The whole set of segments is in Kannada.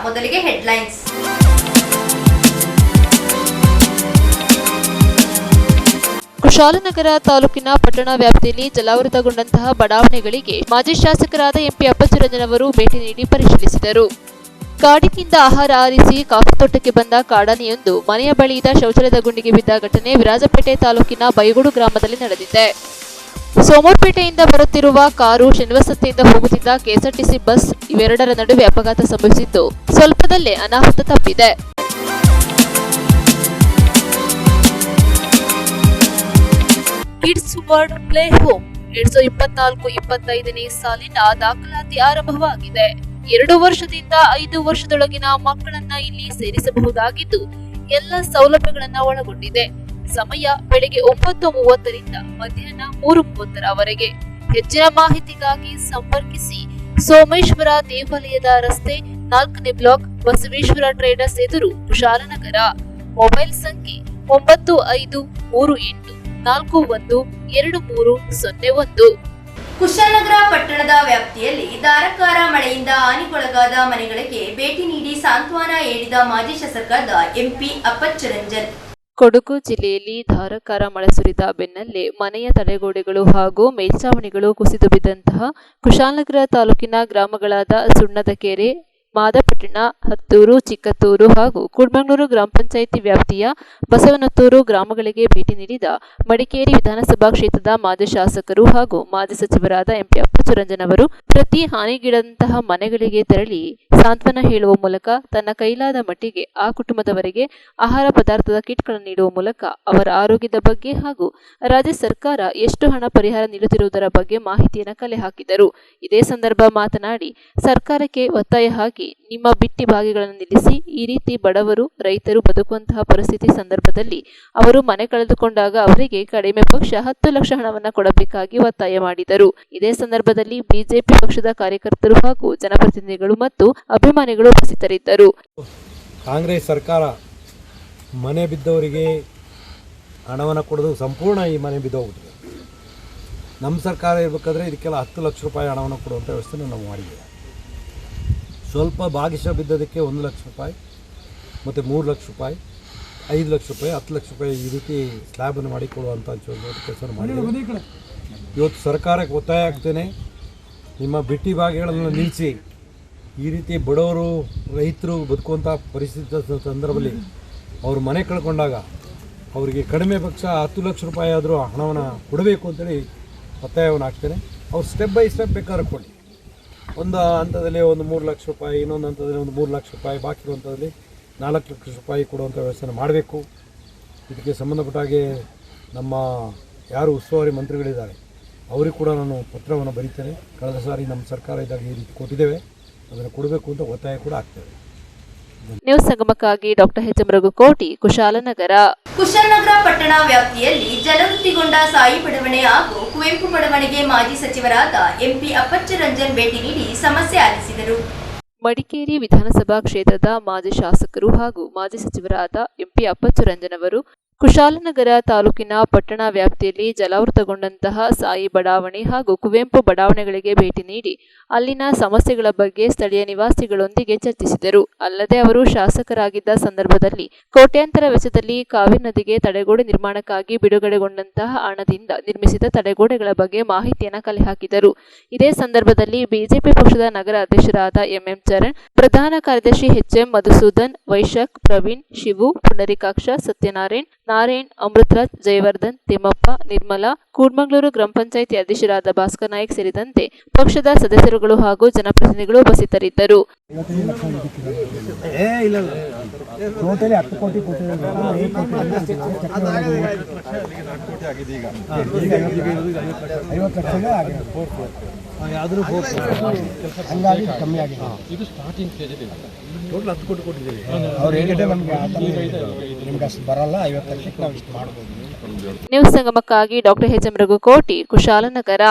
ಮೊದಲಿಗೆ ಹೆಡ್ಲೈನ್ಸ್. ಕುಶಾಲನಗರ ತಾಲೂಕಿನ ಪಟ್ಟಣ ವ್ಯಾಪ್ತಿಯಲ್ಲಿ ಜಲಾವೃತಗೊಂಡಂತಹ ಬಡಾವಣೆಗಳಿಗೆ ಮಾಜಿ ಶಾಸಕರಾದ ಎಂಪಿ ಅಪ್ಪಚ್ಚುರಂಜನ್ ಅವರು ಭೇಟಿ ನೀಡಿ ಪರಿಶೀಲಿಸಿದರು. ಕಾಡಿನಿಂದ ಆಹಾರ ಆರಿಸಿ ಕಾಫಿ ತೋಟಕ್ಕೆ ಬಂದ ಕಾಡಾನೆಯೊಂದು ಮನೆಯ ಬಳಿ ಇದ್ದ ಶೌಚಾಲಯದ ಗುಂಡಿಗೆ ಬಿದ್ದ ಘಟನೆ ವಿರಾಜಪೇಟೆ ತಾಲೂಕಿನ ಬೈಗೋಡು ಗ್ರಾಮದಲ್ಲಿ ನಡೆದಿದೆ. ಸೋಮವಾರಪೇಟೆಯಿಂದ ಬರುತ್ತಿರುವ ಕಾರು ಶನಿವಾರಸತ್ತೆಯಿಂದ ಹೋಗುತ್ತಿದ್ದ ಕೆಎಸ್ಆರ್ಟಿಸಿ ಬಸ್ ಇವೆರಡರ ನಡುವೆ ಅಪಘಾತ ಸಂಭವಿಸಿದ್ದು ಸ್ವಲ್ಪದಲ್ಲೇ ಅನಾಹುತ ತಪ್ಪಿದೆ. ಕಿಡ್ಸ್ ವರ್ಲ್ಡ್ ಪ್ಲೇ ಹೋಮ್ 2024-25ನೇ ಸಾಲಿನ ದಾಖಲಾತಿ ಆರಂಭವಾಗಿದೆ. 2 ವರ್ಷದಿಂದ 5 ವರ್ಷದೊಳಗಿನ ಮಕ್ಕಳನ್ನ ಇಲ್ಲಿ ಸೇರಿಸಬಹುದಾಗಿದ್ದು ಎಲ್ಲ ಸೌಲಭ್ಯಗಳನ್ನ ಒಳಗೊಂಡಿದೆ. ಸಮಯ ಬೆಳಗ್ಗೆ 9:30ರಿಂದ ಮಧ್ಯಾಹ್ನ 3:30ರವರೆಗೆ. ಹೆಚ್ಚಿನ ಮಾಹಿತಿಗಾಗಿ ಸಂಪರ್ಕಿಸಿ ಸೋಮೇಶ್ವರ ದೇವಾಲಯದ ರಸ್ತೆ 4ನೇ ಬ್ಲಾಕ್, ಬಸವೇಶ್ವರ ಟ್ರೇಡರ್ಸ್ ಎದುರು, ಕುಶಾಲನಗರ. ಮೊಬೈಲ್ ಸಂಖ್ಯೆ 9538412301. ಕುಶಾಲನಗರ ಪಟ್ಟಣದ ವ್ಯಾಪ್ತಿಯಲ್ಲಿ ಧಾರಾಕಾರ ಮಳೆಯಿಂದ ಹಾನಿಗೊಳಗಾದ ಮನೆಗಳಿಗೆ ಭೇಟಿ ನೀಡಿ ಸಾಂತ್ವನ ಹೇಳಿದ ಮಾಜಿ ಶಾಸಕರಾದ ಎಂಪಿ ಅಪ್ಪಚ್ಚುರಂಜನ್. ಕೊಡಗು ಜಿಲ್ಲೆಯಲ್ಲಿ ಧಾರಾಕಾರ ಮಳೆ ಸುರಿದ ಬೆನ್ನಲ್ಲೇ ಮನೆಯ ತಡೆಗೋಡೆಗಳು ಹಾಗೂ ಮೇಲ್ಛಾವಣಿಗಳು ಕುಸಿದು ಬಿದ್ದಂತಹ ಕುಶಾಲನಗರ ತಾಲೂಕಿನ ಗ್ರಾಮಗಳಾದ ಸುಣ್ಣದಕೆರೆ, ಮಾದಪಟ್ಟಣ, ಹತ್ತೂರು, ಚಿಕ್ಕತ್ತೂರು ಹಾಗೂ ಕುಡ್ಮಂಗ್ಳೂರು ಗ್ರಾಮ ಪಂಚಾಯಿತಿ ವ್ಯಾಪ್ತಿಯ ಬಸವನತ್ತೂರು ಗ್ರಾಮಗಳಿಗೆ ಭೇಟಿ ನೀಡಿದ ಮಡಿಕೇರಿ ವಿಧಾನಸಭಾ ಕ್ಷೇತ್ರದ ಮಾಜಿ ಶಾಸಕರು ಹಾಗೂ ಮಾಜಿ ಸಚಿವರಾದ ಎಂಪಿ ಅಪ್ಪಚ್ಚುರಂಜನ್ ಅವರು ಪ್ರತಿ ಹಾನಿಗೀಡಾದಂತಹ ಮನೆಗಳಿಗೆ ತೆರಳಿ ಸಾಂತ್ವನ ಹೇಳುವ ಮೂಲಕ ತನ್ನ ಕೈಲಾದ ಮಟ್ಟಿಗೆ ಆ ಕುಟುಂಬದವರಿಗೆ ಆಹಾರ ಪದಾರ್ಥದ ಕಿಟ್ಗಳನ್ನು ನೀಡುವ ಮೂಲಕ ಅವರ ಆರೋಗ್ಯದ ಬಗ್ಗೆ ಹಾಗೂ ರಾಜ್ಯ ಸರ್ಕಾರ ಎಷ್ಟು ಹಣ ಪರಿಹಾರ ನೀಡುತ್ತಿರುವುದರ ಬಗ್ಗೆ ಮಾಹಿತಿಯನ್ನು ಕಲೆ ಹಾಕಿದರು. ಇದೇ ಸಂದರ್ಭ ಮಾತನಾಡಿ, ಸರ್ಕಾರಕ್ಕೆ ಒತ್ತಾಯ ಹಾಕಿ ನಿಮ್ಮ ಬಿಟ್ಟಿ ಭಾಗಿಗಳನ್ನು ನಿಲ್ಲಿಸಿ, ಈ ರೀತಿ ಬಡವರು ರೈತರು ಬದುಕುವಂತಹ ಪರಿಸ್ಥಿತಿ ಸಂದರ್ಭದಲ್ಲಿ ಅವರು ಮನೆ ಕಳೆದುಕೊಂಡಾಗ ಅವರಿಗೆ ಕಡಿಮೆ ಪಕ್ಷ 10 ಲಕ್ಷ ಹಣವನ್ನು ಕೊಡಬೇಕಾಗಿ ಒತ್ತಾಯ ಮಾಡಿದರು. ಇದೇ ಸಂದರ್ಭದಲ್ಲಿ ಬಿಜೆಪಿ ಪಕ್ಷದ ಕಾರ್ಯಕರ್ತರು ಹಾಗೂ ಜನಪ್ರತಿನಿಧಿಗಳು ಮತ್ತು ಅಭಿಮಾನಿಗಳು ಉಪಸ್ಥಿತರಿದ್ದರು. ಕಾಂಗ್ರೆಸ್ ಸರ್ಕಾರ ಮನೆ ಬಿದ್ದವರಿಗೆ ಹಣವನ್ನು ಕೊಡೋದು ಸಂಪೂರ್ಣ ಈ ಮನೆ ಬಿದ್ದೋಗ್ಬಿಟ್ಟಿದೆ. ನಮ್ಮ ಸರ್ಕಾರ ಇರಬೇಕಾದ್ರೆ ಇದಕ್ಕೆಲ್ಲ 10 ಲಕ್ಷ ರೂಪಾಯಿ ಹಣವನ್ನು ಕೊಡುವಂಥ ವ್ಯವಸ್ಥೆನ ನಾವು ಮಾಡಿದ್ದೇವೆ. ಸ್ವಲ್ಪ ಭಾಗಶಃ ಬಿದ್ದೋದಕ್ಕೆ 1 ಲಕ್ಷ ರೂಪಾಯಿ ಮತ್ತು 3 ಲಕ್ಷ ರೂಪಾಯಿ, 5 ಲಕ್ಷ ರೂಪಾಯಿ, 10 ಲಕ್ಷ ರೂಪಾಯಿ ಈ ರೀತಿ ಸ್ಲ್ಯಾಬನ್ನು ಮಾಡಿಕೊಡುವಂಥ ಕೆಲಸ ಮಾಡಿದ್ದೇವೆ. ಇವತ್ತು ಸರ್ಕಾರಕ್ಕೆ ಒತ್ತಾಯ ಆಗ್ತೇನೆ, ನಿಮ್ಮ ಬಿಟ್ಟಿ ಭಾಗಗಳನ್ನು ನಿಲ್ಲಿಸಿ. ಈ ರೀತಿ ಬಡವರು ರೈತರು ಬದುಕುವಂಥ ಪರಿಸ್ಥಿತಿ ಸಂದರ್ಭದಲ್ಲಿ ಅವರು ಮನೆ ಕಳ್ಕೊಂಡಾಗ ಅವರಿಗೆ ಕಡಿಮೆ ಪಕ್ಷ 10 ಲಕ್ಷ ರೂಪಾಯಿ ಆದರೂ ಹಣವನ್ನು ಕೊಡಬೇಕು ಅಂತೇಳಿ ಒತ್ತಾಯವನ್ನು ಹಾಕ್ತೇನೆ. ಅವ್ರು ಸ್ಟೆಪ್ ಬೈ ಸ್ಟೆಪ್ ಬೇಕಾದ್ರೆ ಕೊಡಿ. ಒಂದು ಹಂತದಲ್ಲಿ 3 ಲಕ್ಷ ರೂಪಾಯಿ, ಇನ್ನೊಂದು ಹಂತದಲ್ಲಿ 3 ಲಕ್ಷ ರೂಪಾಯಿ, ಬಾಕಿ ಹಂತದಲ್ಲಿ 4 ಲಕ್ಷ ರೂಪಾಯಿ ಕೊಡುವಂಥ ವ್ಯವಸ್ಥೆನ ಮಾಡಬೇಕು. ಇದಕ್ಕೆ ಸಂಬಂಧಪಟ್ಟ ಹಾಗೆ ನಮ್ಮ ಯಾರು ಉಸ್ತುವಾರಿ ಮಂತ್ರಿಗಳಿದ್ದಾರೆ ಅವರಿಗೆ ಕೂಡ ನಾನು ಪತ್ರವನ್ನು ಬರೀತೇನೆ. ಕಳೆದ ಸಾರಿ ನಮ್ಮ ಸರ್ಕಾರ ಇದ್ದಾಗ ಈ ರೀತಿ ಕೊಟ್ಟಿದ್ದೇವೆ, ಅದನ್ನು ಕೊಡಬೇಕು ಅಂತ ಒತ್ತಾಯ ಕೂಡ ಆಗ್ತೇವೆ. ನ್ಯೂಸ್ ಸಂಗಮಕ್ಕಾಗಿ ಡಾಕ್ಟರ್ ಎಚ್.ಎಂ. ರಘುಕೋಟಿ, ಕುಶಾಲನಗರ. ಕುಶಾಲನಗರ ಪಟ್ಟಣ ವ್ಯಾಪ್ತಿಯಲ್ಲಿ ಜಲವೃತ್ತಿಗೊಂಡ ಸಾಯಿ ಬಡಾವಣೆ ಹಾಗೂ ಕುವೆಂಪು ಬಡಾವಣೆಗೆ ಮಾಜಿ ಸಚಿವರಾದ ಎಂಪಿ ಅಪ್ಪಚ್ಚುರಂಜನ್ ಭೇಟಿ ನೀಡಿ ಸಮಸ್ಯೆ ಆಲಿಸಿದರು. ಮಡಿಕೇರಿ ವಿಧಾನಸಭಾ ಕ್ಷೇತ್ರದ ಮಾಜಿ ಶಾಸಕರು ಹಾಗೂ ಮಾಜಿ ಸಚಿವರಾದ ಎಂಪಿ ಅಪ್ಪಚ್ಚುರಂಜನ್ ಅವರು ಕುಶಾಲನಗರ ತಾಲೂಕಿನ ಪಟ್ಟಣ ವ್ಯಾಪ್ತಿಯಲ್ಲಿ ಜಲಾವೃತಗೊಂಡಂತಹ ಸಾಯಿ ಬಡಾವಣೆ ಹಾಗೂ ಕುವೆಂಪು ಬಡಾವಣೆಗಳಿಗೆ ಭೇಟಿ ನೀಡಿ ಅಲ್ಲಿನ ಸಮಸ್ಯೆಗಳ ಬಗ್ಗೆ ಸ್ಥಳೀಯ ನಿವಾಸಿಗಳೊಂದಿಗೆ ಚರ್ಚಿಸಿದರು. ಅಲ್ಲದೆ ಅವರು ಶಾಸಕರಾಗಿದ್ದ ಸಂದರ್ಭದಲ್ಲಿ ಕೋಟ್ಯಾಂತರ ವೆಚ್ಚದಲ್ಲಿ ಕಾವೇರಿ ನದಿಗೆ ತಡೆಗೋಡೆ ನಿರ್ಮಾಣಕ್ಕಾಗಿ ಬಿಡುಗಡೆಗೊಂಡಂತಹ ಹಣದಿಂದ ನಿರ್ಮಿಸಿದ ತಡೆಗೋಡೆಗಳ ಬಗ್ಗೆ ಮಾಹಿತಿಯನ್ನು ಕಲೆ ಹಾಕಿದರು. ಇದೇ ಸಂದರ್ಭದಲ್ಲಿ ಬಿಜೆಪಿ ಪಕ್ಷದ ನಗರ ಅಧ್ಯಕ್ಷರಾದ ಎಂಎಂ ಚರಣ್, ಪ್ರಧಾನ ಕಾರ್ಯದರ್ಶಿ ಎಚ್.ಎಂ. ಮಧುಸೂದನ್, ವೈಶಾಖ್, ಪ್ರವೀಣ್, ಶಿವು, ಪುಂಡರೀಕಾಕ್ಷ, ಸತ್ಯನಾರಾಯಣ್, ನಾರಾಯಣ್, ಅಮೃತರಾಜ್, ಜಯವರ್ಧನ್, ತಿಮ್ಮಪ್ಪ, ನಿರ್ಮಲಾ, ಕೂಡ್ಮಂಗ್ಳೂರು ಗ್ರಾಮ ಪಂಚಾಯಿತಿ ಅಧ್ಯಕ್ಷರಾದ ಭಾಸ್ಕರ್ ನಾಯಕ್ ಸೇರಿದಂತೆ ಪಕ್ಷದ ಸದಸ್ಯರುಗಳು ಹಾಗೂ ಜನಪ್ರತಿನಿಧಿಗಳು ಉಪಸ್ಥಿತರಿದ್ದರು. ನ್ಯೂಸ್ ಸಂಗಮಕ್ಕಾಗಿ ಡಾಕ್ಟರ್ ಎಚ್.ಎಂ. ರಘುಕೋಟಿ, ಕುಶಾಲನಗರ.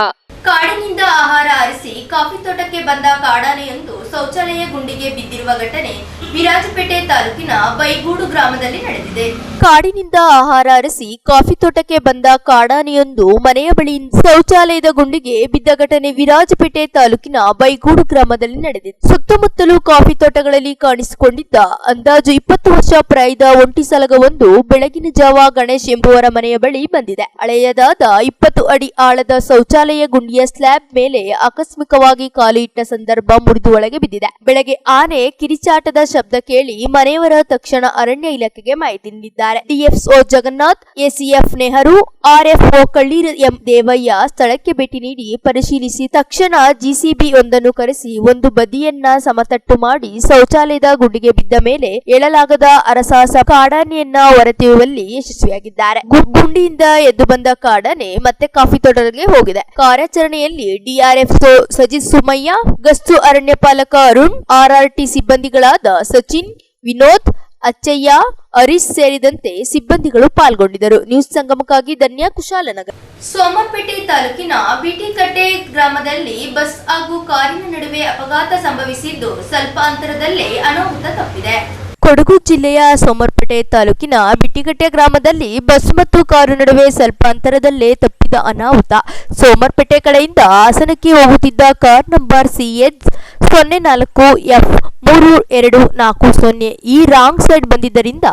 ಕಾಡಿನಿಂದ ಆಹಾರ ಅರಿಸಿ ಕಾಫಿ ತೋಟಕ್ಕೆ ಬಂದ ಕಾಡಾನೆಯೊಂದು ಶೌಚಾಲಯ ಗುಂಡಿಗೆ ಬಿದ್ದಿರುವ ಘಟನೆ ವಿರಾಜಪೇಟೆ ತಾಲೂಕಿನ ಬೈಗೂಡು ಗ್ರಾಮದಲ್ಲಿ ನಡೆದಿದೆ. ಕಾಡಿನಿಂದ ಆಹಾರ ಅರಿಸಿ ಕಾಫಿ ತೋಟಕ್ಕೆ ಬಂದ ಕಾಡಾನೆಯೊಂದು ಮನೆಯ ಬಳಿ ಶೌಚಾಲಯದ ಗುಂಡಿಗೆ ಬಿದ್ದ ಘಟನೆ ವಿರಾಜಪೇಟೆ ತಾಲೂಕಿನ ಬೈಗೂಡು ಗ್ರಾಮದಲ್ಲಿ ನಡೆದಿದೆ. ಸುತ್ತಮುತ್ತಲು ಕಾಫಿ ತೋಟಗಳಲ್ಲಿ ಕಾಣಿಸಿಕೊಂಡಿದ್ದ ಅಂದಾಜು 20 ವರ್ಷ ಪ್ರಾಯದ ಒಂಟಿ ಸಲಗವೊಂದು ಬೆಳಗಿನ ಜಾವ ಗಣೇಶ್ ಎಂಬುವರ ಮನೆಯ ಬಳಿ ಬಂದಿದೆ. ಹಳೆಯದಾದ 20 ಅಡಿ ಆಳದ ಶೌಚಾಲಯ ಗುಂಡಿಯ ಸ್ಲ್ಯಾಬ್ ಮೇಲೆ ಆಕಸ್ಮಿಕವಾಗಿ ಕಾಲು ಇಟ್ಟ ಸಂದರ್ಭ ಮುರಿದು ಒಳಗೆ ಬಿದ್ದಿದೆ. ಬೆಳಗ್ಗೆ ಆನೆ ಕಿರಿಚಾಟದ ಶಬ್ದ ಕೇಳಿ ಮನೆಯವರ ತಕ್ಷಣ ಅರಣ್ಯ ಇಲಾಖೆಗೆ ಮಾಹಿತಿ ನೀಡಿದ್ದಾರೆ. DFO Jagannath, ACF Nehru, RFO Kalleera M Devaiah ಸ್ಥಳಕ್ಕೆ ಭೇಟಿ ನೀಡಿ ಪರಿಶೀಲಿಸಿ ತಕ್ಷಣ ಜಿಸಿಬಿ ಒಂದನ್ನು ಕರೆಸಿ ಒಂದು ಬದಿಯನ್ನ ಸಮತಟ್ಟು ಮಾಡಿ ಶೌಚಾಲಯದ ಗುಂಡಿಗೆ ಬಿದ್ದ ಮೇಲೆ ಏಳಲಾಗದ ಅರಸಾಸ ಕಾಡಾನೆಯನ್ನ ಹೊರತೆಯುವಲ್ಲಿ ಯಶಸ್ವಿಯಾಗಿದ್ದಾರೆ. ಗುಂಡಿಯಿಂದ ಎದ್ದು ಬಂದ ಕಾಡಾನೆ ಮತ್ತೆ ಕಾಫಿ ತೋಟಕ್ಕೆ ಹೋಗಿದೆ. ಕಾರ್ಯಾಚರಣೆಯಲ್ಲಿ ಡಿಆರ್ಎಫ್ ಸಜಿತ್ ಸುಮಯ್ಯ, ಗಸ್ತು ಅರಣ್ಯ ಪಾಲಕ ಅರುಣ್, ಆರ್ಆರ್ಟಿ ಸಿಬ್ಬಂದಿಗಳಾದ ಸಚಿನ್, ವಿನೋದ್, ಅಚ್ಚಯ್ಯ, ಹರೀಶ್ ಸೇರಿದಂತೆ ಸಿಬ್ಬಂದಿಗಳು ಪಾಲ್ಗೊಂಡಿದ್ದರು. ನ್ಯೂಸ್ ಸಂಗಮಕ್ಕಾಗಿ ಧನ್ಯ, ಕುಶಾಲನಗರ. ಸೋಮರ್ಪೇಟೆ ತಾಲೂಕಿನ ಬಿಟಿಕಟ್ಟೆ ಗ್ರಾಮದಲ್ಲಿ ಬಸ್ ಹಾಗೂ ಕಾರಿನ ನಡುವೆ ಅಪಘಾತ ಸಂಭವಿಸಿದ್ದು ಸ್ವಲ್ಪ ಅಂತರದಲ್ಲೇ ಅನಾಹುತ ತಪ್ಪಿದೆ. ಕೊಡಗು ಜಿಲ್ಲೆಯ ಸೋಮರ್ಪೇಟೆ ತಾಲೂಕಿನ ಬಿಟ್ಟಿಗಟ್ಟೆ ಗ್ರಾಮದಲ್ಲಿ ಬಸ್ ಮತ್ತು ಕಾರು ನಡುವೆ ಸ್ವಲ್ಪ ಅಂತರದಲ್ಲೇ ತಪ್ಪಿದ ಅನಾಹುತ. ಸೋಮರ್ಪೇಟೆ ಕಡೆಯಿಂದ ಹಾಸನಕ್ಕೆ ಹೋಗುತ್ತಿದ್ದ ಕಾರ್ ನಂಬರ್ CH 04F3240 ಈ ರಾಂಗ್ ಸೈಡ್ ಬಂದಿದ್ದರಿಂದ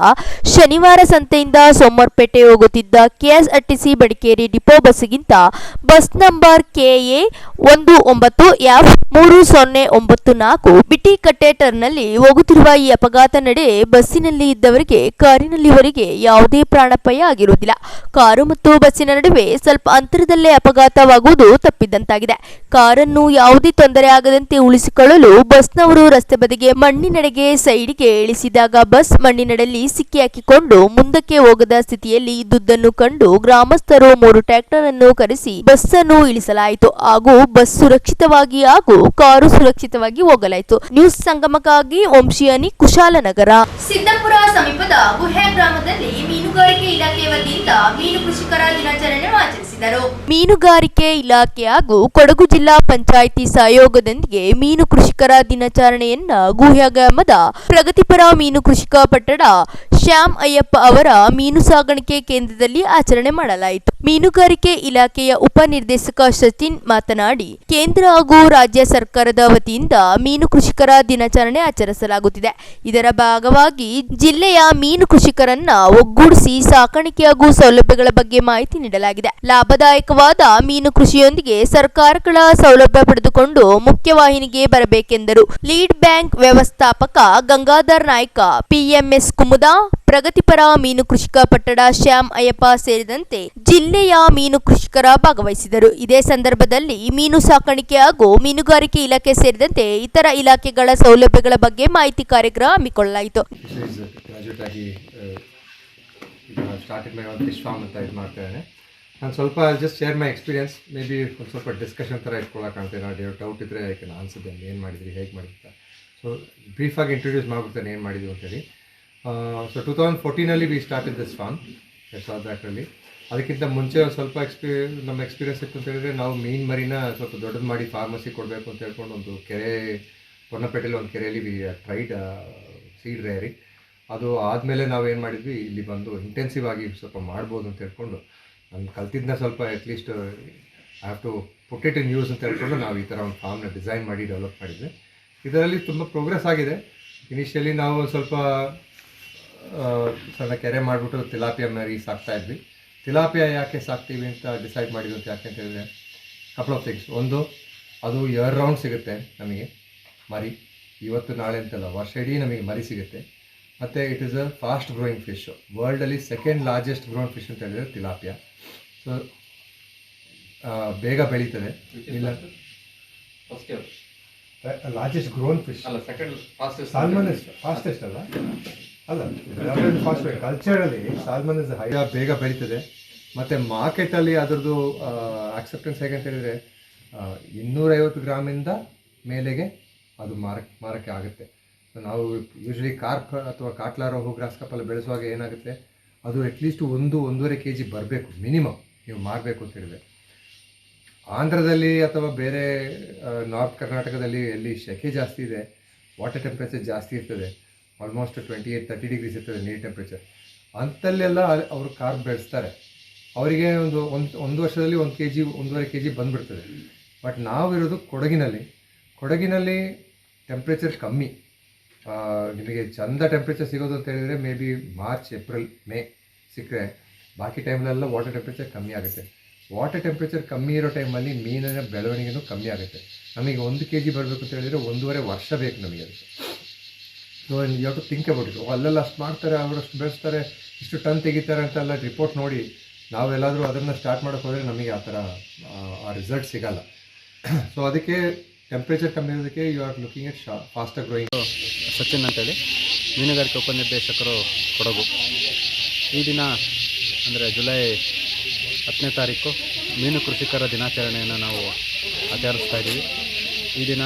ಶನಿವಾರ ಸಂತೆಯಿಂದ ಸೋಮರ್ಪೇಟೆ ಹೋಗುತ್ತಿದ್ದ KSRTC ಬಡಿಕೇರಿ ಡಿಪೋ ಬಸ್ಗಿಂತ bus number KA 19F3094 Bittikatte ಟರ್ನ್ನಲ್ಲಿ ಹೋಗುತ್ತಿರುವ ಈ ಅಪಘಾತ ನಡೆ ಬಸ್ಸಿನಲ್ಲಿ ಇದ್ದವರಿಗೆ ಕಾರಿನಲ್ಲಿವರಿಗೆ ಯಾವುದೇ ಪ್ರಾಣಾಪಾಯ ಆಗಿರುವುದಿಲ್ಲ. ಕಾರು ಮತ್ತು ಬಸ್ಸಿನ ನಡುವೆ ಸ್ವಲ್ಪ ಅಂತರದಲ್ಲೇ ಅಪಘಾತವಾಗುವುದು ತಪ್ಪಿದ್ದಂತಾಗಿದೆ. ಕಾರನ್ನು ಯಾವುದೇ ತೊಂದರೆ ಆಗದಂತೆ ಉಳಿಸಿಕೊಳ್ಳಲು ಬಸ್ನವರು ರಸ್ತೆ ಬದಿಗೆ ಮಣ್ಣಿನಡೆಗೆ ಸೈಡ್ಗೆ ಇಳಿಸಿದಾಗ ಬಸ್ ಮಣ್ಣಿನಡಲ್ಲಿ ಸಿಕ್ಕಿ ಹಾಕಿಕೊಂಡು ಮುಂದಕ್ಕೆ ಹೋಗದ ಸ್ಥಿತಿಯಲ್ಲಿ ಇದ್ದುದನ್ನು ಕಂಡು ಗ್ರಾಮಸ್ಥರು 3 ಟ್ರ್ಯಾಕ್ಟರ್ ಅನ್ನು ಕರೆಸಿ ಬಸ್ ಅನ್ನು ಇಳಿಸಲಾಯಿತು ಹಾಗೂ ಬಸ್ ಸುರಕ್ಷಿತವಾಗಿ ಹಾಗೂ ಕಾರು ಸುರಕ್ಷಿತವಾಗಿ ಹೋಗಲಾಯಿತು. ನ್ಯೂಸ್ ಸಂಗಮಕ್ಕಾಗಿ ವಂಶಿಯಾನಿ, ಕುಶಾಲನಗರ. ಸಿದ್ದಾಪುರ ಸಮೀಪದ ಗುಹೆ ಗ್ರಾಮದಲ್ಲಿ ಮೀನುಗಾರಿಕೆ ಇಲಾಖೆ ವತಿಯಿಂದ ಮೀನು ಕೃಷಿಕರ ದಿನಾಚರಣೆ ಆಚರಿಸಿದರು. ಮೀನುಗಾರಿಕೆ ಇಲಾಖೆ ಹಾಗೂ ಕೊಡಗು ಜಿಲ್ಲಾ ಪಂಚಾಯಿತಿ ಸಹಯೋಗದೊಂದಿಗೆ ಮೀನು ಕೃಷಿಕರ ದಿನಾಚರಣೆಯನ್ನ ಗುಹೆ ಗ್ರಾಮದ ಪ್ರಗತಿಪರ ಮೀನು ಕೃಷಿಕ ಪಟ್ಟಣ ಶ್ಯಾಮ್ ಅಯ್ಯಪ್ಪ ಅವರ ಮೀನು ಸಾಗಾಣಿಕೆ ಕೇಂದ್ರದಲ್ಲಿ ಆಚರಣೆ ಮಾಡಲಾಯಿತು. ಮೀನುಗಾರಿಕೆ ಇಲಾಖೆಯ ಉಪನಿರ್ದೇಶಕ ಸಚಿನ್ ಮಾತನಾಡಿ, ಕೇಂದ್ರ ಹಾಗೂ ರಾಜ್ಯ ಸರ್ಕಾರದ ವತಿಯಿಂದ ಮೀನು ಕೃಷಿಕರ ದಿನಾಚರಣೆ ಆಚರಿಸಲಾಗುತ್ತಿದೆ. ಇದರ ಭಾಗವಾಗಿ ಜಿಲ್ಲೆಯ ಮೀನು ಕೃಷಿಕರನ್ನ ಒಗ್ಗೂಡಿಸಿ ಸಾಕಾಣಿಕೆ ಹಾಗೂ ಸೌಲಭ್ಯಗಳ ಬಗ್ಗೆ ಮಾಹಿತಿ ನೀಡಲಾಗಿದೆ. ಲಾಭದಾಯಕವಾದ ಮೀನು ಕೃಷಿಯೊಂದಿಗೆ ಸರ್ಕಾರಗಳ ಸೌಲಭ್ಯ ಪಡೆದುಕೊಂಡು ಮುಖ್ಯವಾಹಿನಿಗೆ ಬರಬೇಕೆಂದರು. ಲೀಡ್ ಬ್ಯಾಂಕ್ ವ್ಯವಸ್ಥಾಪಕ ಗಂಗಾಧರ್ ನಾಯ್ಕ, PMS ಕುಮುದ, ಪ್ರಗತಿಪರ ಮೀನು ಕೃಷಿಕ ಪಟ್ಟಣ ಶ್ಯಾಮ್ ಅಯ್ಯಪ್ಪ ಸೇರಿದಂತೆ ಜಿಲ್ಲೆಯ ಮೀನು ಕೃಷಿಕರ ಭಾಗವಹಿಸಿದರು. ಇದೇ ಸಂದರ್ಭದಲ್ಲಿ ಮೀನು ಸಾಕಾಣಿಕೆ ಹಾಗೂ ಮೀನುಗಾರಿಕೆ ಇಲಾಖೆ ಸೇರಿದಂತೆ ಇತರ ಇಲಾಖೆಗಳ ಸೌಲಭ್ಯಗಳ ಬಗ್ಗೆ ಮಾಹಿತಿ ಕಾರ್ಯಕ್ರಮ ಹಮ್ಮಿಕೊಳ್ಳಲಾಯಿತು. ನಾನು ಸ್ವಲ್ಪ just share my experience, may be ಒಂದು ಸ್ವಲ್ಪ ಡಿಸ್ಕಷನ್ ಥರ ಇಟ್ಕೊಳ್ಳೋಕೆ ಕಾಣ್ತೇನೆ. ನಾನು ಡೌಟ್ ಇದ್ದರೆ ಐಕೆ ನಾನು ಆನ್ಸರ್ ಏನು ಮಾಡಿದ್ರಿ, ಹೇಗೆ ಮಾಡಿದ್ರಿ. ಸೊ ಬ್ರೀಫಾಗಿ ಇಂಟ್ರೊಡ್ಯೂಸ್ ಮಾಡಿಬಿಡ್ತೇನೆ ಏನು ಮಾಡಿದ್ವಿ ಅಂತೇಳಿ. So 2014 we started this farm 2014. ಅದಕ್ಕಿಂತ ಮುಂಚೆ ಒಂದು ಸ್ವಲ್ಪ ನಮ್ಮ ಎಕ್ಸ್ಪೀರಿಯನ್ಸ್ ಇತ್ತು ಅಂತ ಹೇಳಿದ್ರೆ, ನಾವು ಮೀನು ಮರಿನ ಸ್ವಲ್ಪ ದೊಡ್ಡದು ಮಾಡಿ ಫಾರ್ಮಸಿ ಕೊಡಬೇಕು ಅಂತ ಹೇಳ್ಕೊಂಡು ಒಂದು ಕೆರೆ, ಹೊನ್ನಪೇಟೆಯಲ್ಲಿ ಒಂದು ಕೆರೆಯಲ್ಲಿ ವಿ ಟ್ರೈಡ್ ಸೀಡ್ ರೇರಿಂಗ್. ಅದು ಆದಮೇಲೆ ನಾವು ಏನು ಮಾಡಿದ್ವಿ, ಇಲ್ಲಿ ಬಂದು ಇಂಟೆನ್ಸಿವ್ ಆಗಿ ಸ್ವಲ್ಪ ಮಾಡ್ಬೋದು ಅಂತ ಹೇಳ್ಕೊಂಡು, ನಾನು ಕಲ್ತಿದ್ದನ್ನ ಸ್ವಲ್ಪ at least I have to put it in use ಅಂತ ಹೇಳ್ಕೊಂಡು ನಾವು ಈ ಥರ ಒಂದು ಫಾರ್ಮ್ನ ಡಿಸೈನ್ ಮಾಡಿ ಡೆವಲಪ್ ಮಾಡಿದ್ವಿ. ಇದರಲ್ಲಿ ತುಂಬ ಪ್ರೋಗ್ರೆಸ್ ಆಗಿದೆ. ಇನಿಷಿಯಲಿ ನಾವು ಸ್ವಲ್ಪ ಸಣ್ಣ ಕೆರೆ ಮಾಡಿಬಿಟ್ಟು ತಿಲಾಪಿಯಾ ಮರಿ ಸಾಕ್ತಾಯಿದ್ವಿ. ತಿಲಾಪಿಯಾ ಯಾಕೆ ಸಾಕ್ತೀವಿ ಅಂತ ಡಿಸೈಡ್ ಮಾಡಿದ್ವಿ ಅಂತ ಯಾಕೆ ಅಂತ ಹೇಳಿದ್ರೆ, ಕಪಲ್ ಆಫ್ ಥಿಂಗ್ಸ್. ಒಂದು, ಅದು ಇಯರ್ ರೌಂಡ್ ಸಿಗುತ್ತೆ ನಮಗೆ ಮರಿ, ಇವತ್ತು ನಾಳೆ ಅಂತಲ್ಲ, ವರ್ಷ ಇಡೀ ನಮಗೆ ಮರಿ ಸಿಗುತ್ತೆ. ಮತ್ತು it is a fast growing fish. ವರ್ಲ್ಡಲ್ಲಿ ಸೆಕೆಂಡ್ ಲಾರ್ಜೆಸ್ಟ್ ಗ್ರೋನ್ ಫಿಶ್ ಅಂತ ಹೇಳಿದ್ರೆ ತಿಲಾಪಿಯಾ. ಸೊ ಬೇಗ ಬೆಳೀತದೆ. ಇಲ್ಲ, ಲಾರ್ಜೆಸ್ಟ್ ಗ್ರೋನ್ ಫಿಶ್ ಅಲ್ಲ, ಸೆಕೆಂಡ್ ಸಾಲ್ಮನ್ ಇಸ್ ಫಾಸ್ಟೆಸ್ಟ್ ಅಲ್ಲ ಫಾಸ್ಟ್ ಕಲ್ಚರಲ್ಲಿ ಸಾಲ್ಮನ್ ಇಸ್ ಹೈ. ಬೇಗ ಬೆಳೀತದೆ. ಮತ್ತು ಮಾರ್ಕೆಟಲ್ಲಿ ಅದರದ್ದು ಆಕ್ಸೆಪ್ಟೆನ್ಸ್ ಹೇಗೆ ಅಂತ ಹೇಳಿದರೆ, 250 ಗ್ರಾಮಿಂದ ಮೇಲೆಗೆ ಅದು ಮಾರಕ್ಕೆ ಆಗುತ್ತೆ. ಸೊ ನಾವು ಯೂಶ್ವಲಿ ಕಾರ್ಪ್ ಅಥವಾ ಕಾಟ್ಲಾ ರೋಹು ಗ್ರಾಸ್ ಕಪ್ಪಲ್ಲಿ ಬೆಳೆಸುವಾಗ ಏನಾಗುತ್ತೆ, ಅದು ಅಟ್ಲೀಸ್ಟ್ 1-1.5 kg ಬರಬೇಕು ಮಿನಿಮಮ್ ನೀವು ಮಾರಬೇಕು ಅಂತ ಹೇಳಿದ್ರೆ. ಆಂಧ್ರದಲ್ಲಿ ಅಥವಾ ಬೇರೆ ನಾರ್ತ್ ಕರ್ನಾಟಕದಲ್ಲಿ ಎಲ್ಲಿ ಸೆಕೆ ಜಾಸ್ತಿ ಇದೆ, ವಾಟರ್ ಟೆಂಪ್ರೇಚರ್ ಜಾಸ್ತಿ ಇರ್ತದೆ, ಆಲ್ಮೋಸ್ಟ್ 28-30 ಡಿಗ್ರೀಸ್ ಇರ್ತದೆ ನೀರು ಟೆಂಪ್ರೇಚರ್. ಅಂಥಲ್ಲೆಲ್ಲ ಅವರು ಕಾರ್ಪ್ ಬೆಳೆಸ್ತಾರೆ. ಅವರಿಗೆ ಒಂದು ವರ್ಷದಲ್ಲಿ 1 kg 1.5 kg ಬಂದುಬಿಡ್ತದೆ. ಬಟ್ ನಾವಿರೋದು ಕೊಡಗಿನಲ್ಲಿ ಟೆಂಪ್ರೇಚರ್ ಕಮ್ಮಿ. ನಿಮಗೆ ಚಂದ ಟೆಂಪ್ರೇಚರ್ ಸಿಗೋದು ಅಂತ ಹೇಳಿದರೆ may be March, April, May ಸಿಕ್ಕರೆ, ಬಾಕಿ ಟೈಮ್ಲೆಲ್ಲ ವಾಟರ್ ಟೆಂಪ್ರೇಚರ್ ಕಮ್ಮಿ ಆಗುತ್ತೆ. ವಾಟರ್ ಟೆಂಪ್ರೇಚರ್ ಕಮ್ಮಿ ಇರೋ ಟೈಮಲ್ಲಿ ಮೀನಿನ ಬೆಳವಣಿಗೆನೂ ಕಮ್ಮಿ ಆಗುತ್ತೆ. ನಮಗೆ 1 kg ಬರಬೇಕು ಅಂತ ಹೇಳಿದರೆ 1.5 ವರ್ಷ ಬೇಕು ನಮಗೆ ಅದಕ್ಕೆ. So you have to think about it. ಅಲ್ಲೆಲ್ಲ ಅಷ್ಟು ಮಾಡ್ತಾರೆ, ಅವರಷ್ಟು ಬೆಳೆಸ್ತಾರೆ, ಇಷ್ಟು ಟನ್ ತೆಗಿತಾರೆ ಅಂತೆಲ್ಲ ರಿಪೋರ್ಟ್ ನೋಡಿ ನಾವೆಲ್ಲಾದರೂ ಅದನ್ನು ಸ್ಟಾರ್ಟ್ ಮಾಡೋಕ್ಕೆ ಹೋದರೆ ನಮಗೆ ಆ ಥರ ಆ ರಿಸಲ್ಟ್ ಸಿಗಲ್ಲ. ಸೊ ಅದಕ್ಕೆ ಟೆಂಪ್ರೇಚರ್ ಕಮ್ಮಿ ಇರೋದಕ್ಕೆ ಯು ಆರ್ ಲುಕಿಂಗ್ ಎಟ್ ಫಾಸ್ಟಾಗಿ ಗ್ರೋಯಿಂಗ್. ಸಚಿನ್ ಅಂತೇಳಿ, ಮೀನುಗಾರಿಕೆ ಉಪನಿರ್ದೇಶಕರು, ಕೊಡಗು. ಈ ದಿನ ಅಂದರೆ ಜುಲೈ 10ನೇ ತಾರೀಕು ಮೀನು ಕೃಷಿಕರ ದಿನಾಚರಣೆಯನ್ನು ನಾವು ಆಚರಿಸ್ತಾ ಇದ್ದೀವಿ. ಈ ದಿನ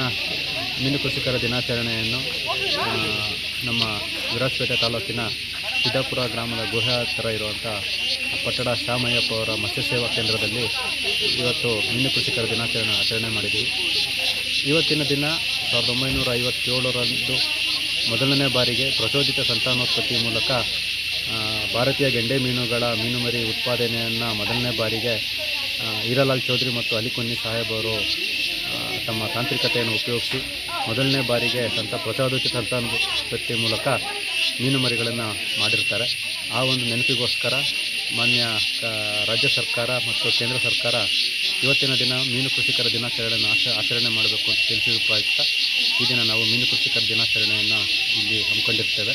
ಮೀನು ಕೃಷಿಕರ ದಿನಾಚರಣೆಯನ್ನು ನಮ್ಮ ವಿರಾಜಪೇಟೆ ತಾಲೂಕಿನ ಸಿದ್ದಾಪುರ ಗ್ರಾಮದ ಗುಹೆ ಹತ್ತಿರ ಇರುವಂಥ ಪಟ್ಟಣ ಶ್ಯಾಮಯ್ಯಪ್ಪ ಅವರ ಮತ್ಸ್ಯ ಸೇವಾ ಕೇಂದ್ರದಲ್ಲಿ ಇವತ್ತು ಮೀನು ಕೃಷಿಕರ ದಿನಾಚರಣೆ ಆಚರಣೆ ಮಾಡಿದ್ದೀವಿ. ಇವತ್ತಿನ ದಿನ 1957ರಂದು ಮೊದಲನೇ ಬಾರಿಗೆ ಪ್ರಚೋದಿತ ಸಂತಾನೋತ್ಪತ್ತಿ ಮೂಲಕ ಭಾರತೀಯ ಗೆಂಡೆ ಮೀನುಗಳ ಮೀನುಮರಿ ಉತ್ಪಾದನೆಯನ್ನು ಮೊದಲನೇ ಬಾರಿಗೆ ಹೀರಾಲಾಲ್ ಚೌಧರಿ ಮತ್ತು ಅಲಿಕುನ್ನಿ ಸಾಹೇಬ್ ಅವರು ತಮ್ಮ ತಾಂತ್ರಿಕತೆಯನ್ನು ಉಪಯೋಗಿಸಿ ಮೊದಲನೇ ಬಾರಿಗೆ ಪ್ರಚೋದಿತ ಸಂತಾನೋತ್ಪತ್ತಿ ಮೂಲಕ ಮೀನುಮರಿಗಳನ್ನು ಮಾಡಿರ್ತಾರೆ. ಆ ಒಂದು ನೆನಪಿಗೋಸ್ಕರ ಮಾನ್ಯ ರಾಜ್ಯ ಸರ್ಕಾರ ಮತ್ತು ಕೇಂದ್ರ ಸರ್ಕಾರ ಇವತ್ತಿನ ದಿನ ಮೀನು ಕೃಷಿಕರ ದಿನಾಚರಣೆಯನ್ನು ಆಚರಣೆ ಮಾಡಬೇಕು ಅಂತ ತಿಳಿಸಿದ ಪ್ರಯುಕ್ತ ಈ ದಿನ ನಾವು ಮೀನು ಕೃಷಿಕರ ದಿನಾಚರಣೆಯನ್ನು ಇಲ್ಲಿ ಹಮ್ಮಿಕೊಂಡಿರ್ತೇವೆ.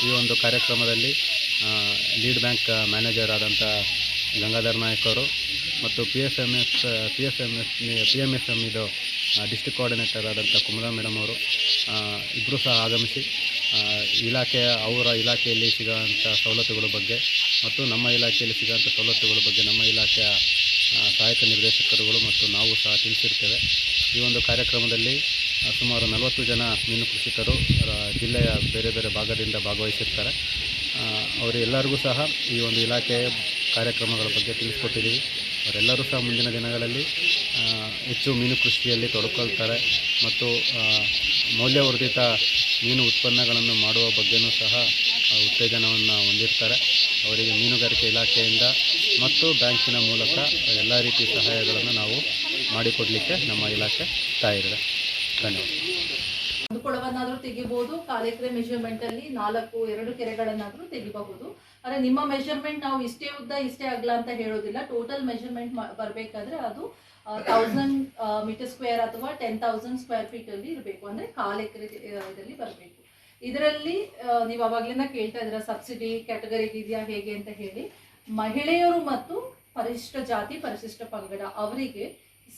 ಈ ಒಂದು ಕಾರ್ಯಕ್ರಮದಲ್ಲಿ ಲೀಡ್ ಬ್ಯಾಂಕ್ ಮ್ಯಾನೇಜರ್ ಆದಂಥ ಗಂಗಾಧರ್ ನಾಯಕ್ ಅವರು ಮತ್ತು PMFMಇದು ಡಿಸ್ಟ್ರಿಕ್ಟ್ ಕೋಆರ್ಡಿನೇಟರ್ ಆದಂಥ ಕುಮಲಾ ಮೇಡಮ್ ಅವರು ಇಬ್ಬರೂ ಸಹ ಆಗಮಿಸಿ ಅವರ ಇಲಾಖೆಯಲ್ಲಿ ಸಿಗೋಂಥ ಸವಲತ್ತುಗಳ ಬಗ್ಗೆ ಮತ್ತು ನಮ್ಮ ಇಲಾಖೆಯಲ್ಲಿ ಸಿಗೋಂಥ ಸವಲತ್ತುಗಳ ಬಗ್ಗೆ ನಮ್ಮ ಇಲಾಖೆಯ ಸಹಾಯಕ ನಿರ್ದೇಶಕರುಗಳು ಮತ್ತು ನಾವು ಸಹ ತಿಳಿಸಿರ್ತೇವೆ. ಈ ಒಂದು ಕಾರ್ಯಕ್ರಮದಲ್ಲಿ ಸುಮಾರು 40 ಜನ ಮೀನು ಕೃಷಿಕರು ಜಿಲ್ಲೆಯ ಬೇರೆ ಬೇರೆ ಭಾಗದಿಂದ ಭಾಗವಹಿಸಿರ್ತಾರೆ. ಅವರೆಲ್ಲರಿಗೂ ಸಹ ಈ ಒಂದು ಇಲಾಖೆಯ ಕಾರ್ಯಕ್ರಮಗಳ ಬಗ್ಗೆ ತಿಳಿಸ್ಕೊಟ್ಟಿದ್ದೀವಿ. ಅವರೆಲ್ಲರೂ ಸಹ ಮುಂದಿನ ದಿನಗಳಲ್ಲಿ ಹೆಚ್ಚು ಮೀನು ಕೃಷಿಯಲ್ಲಿ ತೊಡಕೊಳ್ತಾರೆ ಮತ್ತು ಮೌಲ್ಯವರ್ಧಿತ ಮೀನು ಉತ್ಪನ್ನಗಳನ್ನು ಮಾಡುವ ಬಗ್ಗೆಯೂ ಸಹ ಉತ್ತೇಜನವನ್ನು ಹೊಂದಿರ್ತಾರೆ. ಅವರಿಗೆ ಮೀನುಗಾರಿಕೆ ಇಲಾಖೆಯಿಂದ ಮತ್ತು ಬ್ಯಾಂಕಿನ ಮೂಲಕ ಎಲ್ಲ ರೀತಿಯ ಸಹಾಯಗಳನ್ನು ನಾವು ಮಾಡಿಕೊಡಲಿಕ್ಕೆ ನಮ್ಮ ಇಲಾಖೆ ತಾಯಿದೆ. ಧನ್ಯವಾದ. ಒಂದು ಕೊಳವನ್ನಾದರೂ ತೆಗಿಬಹುದು, 4 ಎಕರೆ ಮೆಷರ್ಮೆಂಟ್ ಅಲ್ಲಿ 2 ಕೆರೆಗಳನ್ನಾದರೂ ತೆಗಿಬಹುದು. ಆದರೆ ನಿಮ್ಮ ಮೆಷರ್ಮೆಂಟ್ ನಾವು ಇಷ್ಟೇ ಉದ್ದ ಇಷ್ಟೇ ಅಗಲ ಅಂತ ಹೇಳೋದಿಲ್ಲ. ಟೋಟಲ್ ಮೆಷರ್ಮೆಂಟ್ ಬರಬೇಕಾದ್ರೆ ಅದು 1000 ಮೀಟರ್ ಸ್ಕ್ವೇರ್ ಅಥವಾ 10,000 ಸ್ಕ್ವೇರ್ ಫೀಟ್ ಅಲ್ಲಿ ಇರಬೇಕು. ಅಂದ್ರೆ 4 ಎಕರೆ ಇದರಲ್ಲಿ ಬರಬೇಕು. ಇದರಲ್ಲಿ ನೀವು ಅವಾಗ್ಲಿಂದ ಕೇಳ್ತಾ ಇದ್ದೀರಾ ಸಬ್ಸಿಡಿ ಕ್ಯಾಟಗರಿ ಇದೆಯಾ ಹೇಗೆ ಅಂತ ಹೇಳಿ. ಮಹಿಳೆಯರು ಮತ್ತು ಪರಿಶಿಷ್ಟ ಜಾತಿ ಪರಿಶಿಷ್ಟ ಪಂಗಡ ಅವರಿಗೆ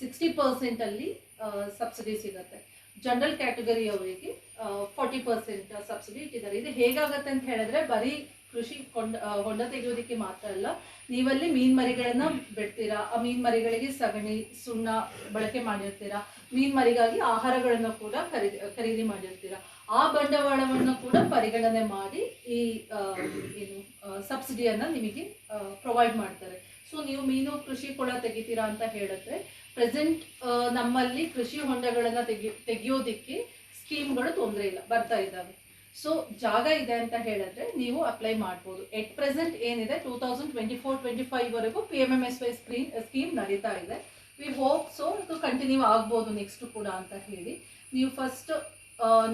60% ಅಲ್ಲಿ ಸಬ್ಸಿಡಿ ಸಿಗುತ್ತೆ. ಜನರಲ್ ಕ್ಯಾಟಗರಿ ಅವರಿಗೆ 40% ಸಬ್ಸಿಡಿ ಇಟ್ಟಿದ್ದಾರೆ. ಇದು ಹೇಗಾಗತ್ತೆ ಅಂತ ಹೇಳಿದ್ರೆ ಬರೀ ಕೃಷಿ ಹೊಂಡ ತೆಗೆಯೋದಕ್ಕೆ ಮಾತ್ರ ಅಲ್ಲ, ನೀವಲ್ಲಿ ಮೀನ್ ಮರಿಗಳನ್ನ ಬಿಡ್ತೀರಾ, ಆ ಮೀನ್ ಮರಿಗಳಿಗೆ ಸಗಣಿ ಸುಣ್ಣ ಬಳಕೆ ಮಾಡಿರ್ತೀರಾ, ಮೀನ್ ಮರಿಗಾಗಿ ಆಹಾರಗಳನ್ನ ಕೂಡ ಖರೀದಿ ಮಾಡಿರ್ತೀರಾ. ಆ ಬಂಡವಾಳವನ್ನು ಕೂಡ ಪರಿಗಣನೆ ಮಾಡಿ ಈ ಸಬ್ಸಿಡಿಯನ್ನ ನಿಮಗೆ ಪ್ರೊವೈಡ್ ಮಾಡ್ತಾರೆ. ಸೊ ನೀವು ಮೀನು ಕೃಷಿ ಕೊಳ ತೆಗಿತೀರಾ ಅಂತ ಹೇಳಿದ್ರೆ ಪ್ರೆಸೆಂಟ್ ನಮ್ಮಲ್ಲಿ ಕೃಷಿ ಹೊಂಡಗಳನ್ನ ತೆಗಿಯೋದಿಕ್ಕೆ ಸ್ಕೀಮ್ಗಳು ತೊಂದರೆ ಇಲ್ಲ, ಬರ್ತಾ ಇದ್ದಾವೆ. ಸೊ ಜಾಗ ಇದೆ ಅಂತ ಹೇಳಿದ್ರೆ ನೀವು ಅಪ್ಲೈ ಮಾಡ್ಬೋದು. ಎಟ್ ಪ್ರೆಸೆಂಟ್ ಏನಿದೆ 2024-25 ವರೆಗೂ PMMSY ಸ್ಕೀಮ್ ನಡೀತಾ ಇದೆ. ವಿ ಹೋಪ್ ಸೊ ಇದು ಕಂಟಿನ್ಯೂ ಆಗ್ಬೋದು ನೆಕ್ಸ್ಟ್ ಕೂಡ ಅಂತ ಹೇಳಿ. ನೀವು ಫಸ್ಟ್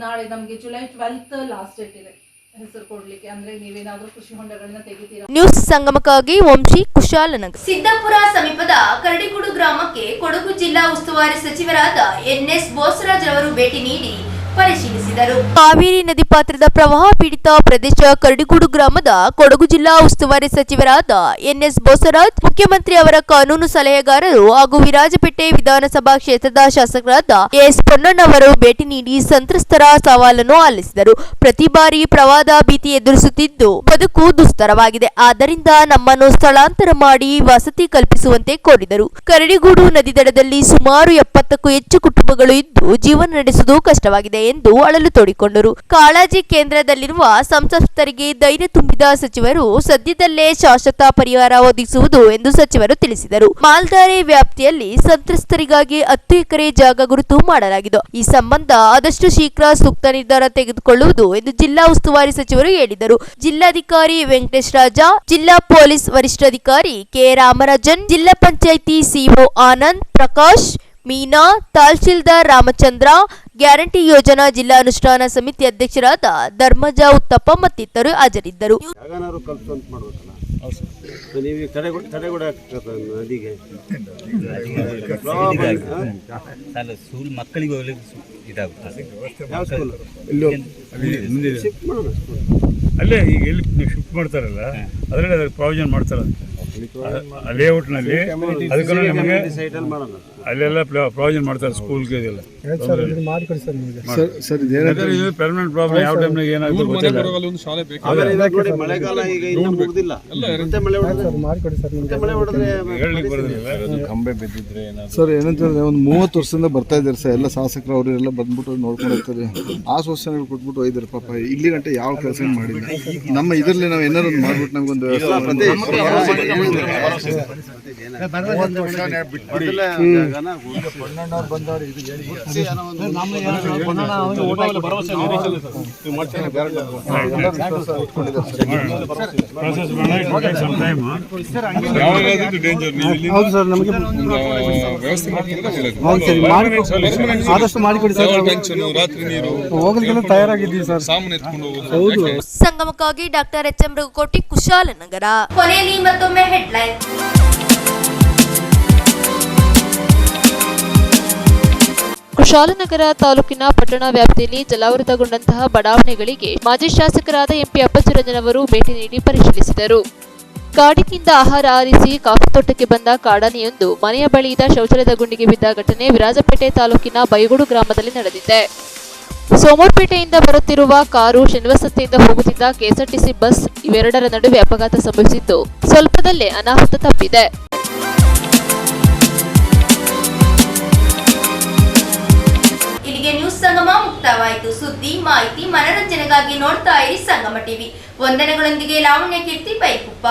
ನಾಳೆ ನಮಗೆ ಜುಲೈ 12th ಲಾಸ್ಟ್ ಡೇಟ್ ಇದೆ ಹೆಸರು ಕೊಡ್ಲಿಕ್ಕೆ. ಅಂದ್ರೆ ನೀವೇನಾದ್ರೂ ಕೃಷಿ ಹೊಂಡಗಳನ್ನ ತೆಗಿತೀರಾ. ನ್ಯೂಸ್ ಸಂಗಮಕ್ಕಾಗಿ ವಂಶಿ, ಕುಶಾಲನಗರ. ಸಿದ್ದಾಪುರ ಸಮೀಪದ ಕರಡಿಗುಡು ಗ್ರಾಮಕ್ಕೆ ಕೊಡಗು ಜಿಲ್ಲಾ ಉಸ್ತುವಾರಿ ಸಚಿವರಾದ NS ಬೋಸರಾಜ್ ಅವರು ಭೇಟಿ ನೀಡಿ ಪರಿಶೀಲಿಸಿದರು. ಕಾವೇರಿ ನದಿ ಪಾತ್ರದ ಪ್ರವಾಹ ಪೀಡಿತ ಪ್ರದೇಶ ಕರಡಿಗುಡು ಗ್ರಾಮದ ಕೊಡಗು ಜಿಲ್ಲಾ ಉಸ್ತುವಾರಿ ಸಚಿವರಾದ NS ಬೋಸರಾಜ್, ಮುಖ್ಯಮಂತ್ರಿ ಅವರ ಕಾನೂನು ಸಲಹೆಗಾರರು ಹಾಗೂ ವಿರಾಜಪೇಟೆ ವಿಧಾನಸಭಾ ಕ್ಷೇತ್ರದ ಶಾಸಕರಾದ ಎಸ್ ಪೊನ್ನಣ್ಣವರು ಭೇಟಿ ನೀಡಿ ಸಂತ್ರಸ್ತರ ಸವಾಲನ್ನು ಆಲಿಸಿದರು. ಪ್ರತಿ ಬಾರಿ ಪ್ರವಾಹದ ಭೀತಿ ಎದುರಿಸುತ್ತಿದ್ದು ಬದುಕು ದುಸ್ತರವಾಗಿದೆ. ಆದ್ದರಿಂದ ನಮ್ಮನ್ನು ಸ್ಥಳಾಂತರ ಮಾಡಿ ವಸತಿ ಕಲ್ಪಿಸುವಂತೆ ಕೋರಿದರು. ಕರಡಿಗುಡು ನದಿ ದಡದಲ್ಲಿ ಸುಮಾರು 70ಕ್ಕೂ ಹೆಚ್ಚು ಕುಟುಂಬಗಳು ಇದ್ದು ಜೀವನ ನಡೆಸುವುದು ಕಷ್ಟವಾಗಿದೆ ಎಂದು ಅಳಲು ತೋಡಿಕೊಂಡರು. ಕಾಳಜಿ ಕೇಂದ್ರದಲ್ಲಿರುವ ಸಂತ್ರಸ್ತರಿಗೆ ಧೈರ್ಯ ತುಂಬಿದ ಸಚಿವರು ಸದ್ಯದಲ್ಲೇ ಶಾಶ್ವತ ಪರಿಹಾರ ಒದಗಿಸುವುದು ಎಂದು ಸಚಿವರು ತಿಳಿಸಿದರು. ಮಾಲ್ದಾರೆ ವ್ಯಾಪ್ತಿಯಲ್ಲಿ ಸಂತ್ರಸ್ತರಿಗಾಗಿ 10 ಎಕರೆ ಜಾಗ ಗುರುತು ಮಾಡಲಾಗಿದೆ. ಈ ಸಂಬಂಧ ಆದಷ್ಟು ಶೀಘ್ರ ಸೂಕ್ತ ನಿರ್ಧಾರ ತೆಗೆದುಕೊಳ್ಳುವುದು ಎಂದು ಜಿಲ್ಲಾ ಉಸ್ತುವಾರಿ ಸಚಿವರು ಹೇಳಿದರು. ಜಿಲ್ಲಾಧಿಕಾರಿ ವೆಂಕಟೇಶ್ ರಾಜ, ಜಿಲ್ಲಾ ಪೊಲೀಸ್ ವರಿಷ್ಠಾಧಿಕಾರಿ ಕೆ ರಾಮರಾಜನ್, ಜಿಲ್ಲಾ ಪಂಚಾಯಿತಿ ಸಿಒ ಆನಂದ್, ಪ್ರಕಾಶ್, ಮೀನಾ, ತಹಶೀಲ್ದಾರ್ ರಾಮಚಂದ್ರ, ಗ್ಯಾರಂಟಿ ಯೋಜನಾ ಜಿಲ್ಲಾ ಅನುಷ್ಠಾನ ಸಮಿತಿ ಅಧ್ಯಕ್ಷರಾದ ಧರ್ಮಜ ಉತ್ತಪ್ಪ ಮತ್ತಿತರರು ಹಾಜರಿದ್ದರು. ಮಕ್ಕಳಿಗೆ ಹೋಗ್ಲಿಕ್ಕೆ ಇದಾಗುತ್ತೆ. ಅಲ್ಲೇ ಈಗ ಎಲ್ಲಿ ಶಿಫ್ಟ್ ಮಾಡ್ತಾರಲ್ಲ ಅದರಲ್ಲಿ ಅದಕ್ಕೆ ಪ್ರಾವಿಷನ್ ಮಾಡ್ತಾರೆ ಲೇಔಟ್ನಲ್ಲಿ. ಅದಕ್ಕೆ ನಮಗೆ ಅಲ್ಲೆಲ್ಲ ಪ್ರಾವಿಷನ್ ಮಾಡ್ತಾರೆ ಸ್ಕೂಲ್ಗೆ ಇದೆಲ್ಲ. ಪರ್ಮನೆಂಟ್ ಪ್ರಾಬ್ಲಮ್ ಯಾವ ಟೈಮ್ನಾಗ ಏನಾಗುತ್ತೆ ಗೊತ್ತಿಲ್ಲ. ಹೇಳಲಿಕ್ಕೆ ಬರೋದಿಲ್ಲ. ಕಂಬೆ ಬಿದ್ದಿದ್ರೆ ಸರ್ ಏನಂತಂದ್ರೆ ಒಂದು 30 ವರ್ಷದಿಂದ ಬರ್ತಾ ಇದ್ದಾರೆ ಸರ್. ಎಲ್ಲ ಶಾಸಕರು ಅವರೆಲ್ಲ ಬಂದ್ಬಿಟ್ಟು ನೋಡ್ಕೊಂಡು ಹೋಗ್ತಾರೆ. ಆಶ್ವಾಸನೆಗಳು ಕೊಟ್ಬಿಟ್ಟು ಹೋಯ್ತಾರೆ. ಪಾಪ ಇಲ್ಲಿ ಗಂಟೆ ಯಾವ ಕೆಲಸ ಮಾಡಿಲ್ಲ. ನಮ್ಮ ಇದರಲ್ಲಿ ನಾವು ಏನಾದ್ರು ಒಂದು ಮಾಡ್ಬಿಟ್ಟು ನಮ್ಗೊಂದು ಆದಷ್ಟು ಮಾಡಿಕೊಡಿ ಸರ್. ಹೋಗ್ಲಿಕ್ಕೆ ತಯಾರಾಗಿದ್ದೀವಿ sir. ಸಂಗಮಕ್ಕಾಗಿ doctor HM. Raghukoti, Kushalnagar. ಕೊನೆಯಲ್ಲಿ ಮತ್ತೊಮ್ಮೆ ಹೆಡ್ಲೈನ್. ಕುಶಾಲನಗರ ತಾಲೂಕಿನ ಪಟ್ಟಣ ವ್ಯಾಪ್ತಿಯಲ್ಲಿ ಜಲಾವೃತಗೊಂಡಂತಹ ಬಡಾವಣೆಗಳಿಗೆ ಮಾಜಿ ಶಾಸಕರಾದ ಎಂಪಿ ಅಪ್ಪಚ್ಚುರಂಜನ್ ಅವರು ಭೇಟಿ ನೀಡಿ ಪರಿಶೀಲಿಸಿದರು. ಕಾಡಿನಿಂದ ಆಹಾರ ಆರಿಸಿ ಕಾಫಿ ತೋಟಕ್ಕೆ ಬಂದ ಕಾಡಾನೆಯೊಂದು ಮನೆಯ ಬಳಿ ಇದ್ದ ಶೌಚಾಲಯದ ಗುಂಡಿಗೆ ಬಿದ್ದ ಘಟನೆ ವಿರಾಜಪೇಟೆ ತಾಲೂಕಿನ ಬೈಗೋಡು ಗ್ರಾಮದಲ್ಲಿ ನಡೆದಿದೆ. ಸೋಮವಾರಪೇಟೆಯಿಂದ ಬರುತ್ತಿರುವ ಕಾರು ಶನಿವಾಸತೆಯಿಂದ ಹೋಗುತ್ತಿದ್ದ ಕೆಎಸ್ಆರ್ಟಿಸಿ ಬಸ್ ಇವೆರಡರ ನಡುವೆ ಅಪಘಾತ ಸಂಭವಿಸಿದ್ದು ಸ್ವಲ್ಪದಲ್ಲೇ ಅನಾಹುತ ತಪ್ಪಿದೆ. ಇಲ್ಲಿಗೆ ನ್ಯೂಸ್ ಸಂಗಮ ಮುಕ್ತಾಯವಾಯಿತು. ಸುದ್ದಿ, ಮಾಹಿತಿ, ಮನರಂಜನೆಗಾಗಿ ನೋಡ್ತಾ ಇರಿ ಸಂಗಮ ಟಿವಿ. ವಂದನೆಗಳೊಂದಿಗೆ ಲಾವಣ್ಯ ಕೀರ್ತಿ, ಬೈಕುಪ್ಪ.